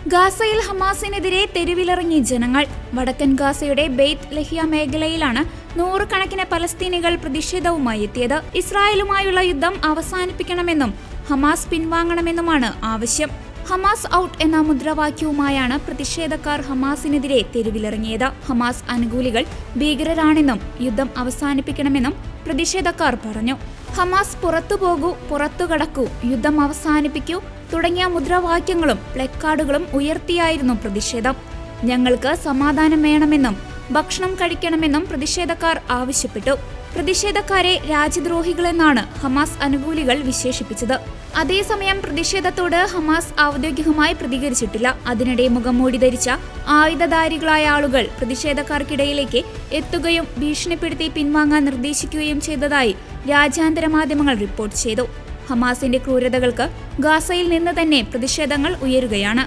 ഗാസയിൽ ഹമാസിനെതിരെ തെരുവിലിറങ്ങി ജനങ്ങൾ. വടക്കൻ ഗാസയുടെ ബെയ്ത്ത് ലഹിയ മേഖലയിലാണ് നൂറുകണക്കിന് പലസ്തീനികൾ പ്രതിഷേധവുമായി എത്തിയത്. ഇസ്രായേലുമായുള്ള യുദ്ധം അവസാനിപ്പിക്കണമെന്നും ഹമാസ് പിൻവാങ്ങണമെന്നുമാണ് ആവശ്യം. ഹമാസ് ഔട്ട് എന്ന മുദ്രാവാക്യവുമായാണ് പ്രതിഷേധക്കാർ ഹമാസിനെതിരെ തെരുവിലിറങ്ങിയത്. ഹമാസ് അനുകൂലികൾ ഭീകരരാണെന്നും യുദ്ധം അവസാനിപ്പിക്കണമെന്നും പ്രതിഷേധക്കാർ പറഞ്ഞു. ഹമാസ് പുറത്തുപോകൂ, പുറത്തുകടക്കൂ, യുദ്ധം അവസാനിപ്പിക്കൂ തുടങ്ങിയ മുദ്രാവാക്യങ്ങളും പ്ലക്കാർഡുകളും ഉയർത്തിയായിരുന്നു പ്രതിഷേധം. ഞങ്ങൾക്ക് സമാധാനം വേണമെന്നും ഭക്ഷണം കഴിക്കണമെന്നും പ്രതിഷേധക്കാർ ആവശ്യപ്പെട്ടു. പ്രതിഷേധക്കാരെ രാജ്യദ്രോഹികളെന്നാണ് ഹമാസ് അനുകൂലികൾ വിശേഷിപ്പിച്ചത്. അതേസമയം പ്രതിഷേധത്തോട് ഹമാസ് ഔദ്യോഗികമായി പ്രതികരിച്ചിട്ടില്ല. അതിനിടെ മുഖംമൂടി ധരിച്ച ആയുധധാരികളായ ആളുകൾ പ്രതിഷേധക്കാർക്കിടയിലേക്ക് എത്തുകയും ഭീഷണിപ്പെടുത്തി പിൻവാങ്ങാൻ നിർദ്ദേശിക്കുകയും ചെയ്തതായി രാജ്യാന്തര മാധ്യമങ്ങൾ റിപ്പോർട്ട് ചെയ്തു. ഹമാസിന്റെ ക്രൂരതകൾക്ക് ഗാസയിൽ നിന്ന് തന്നെ പ്രതിഷേധങ്ങൾ ഉയരുകയാണ്.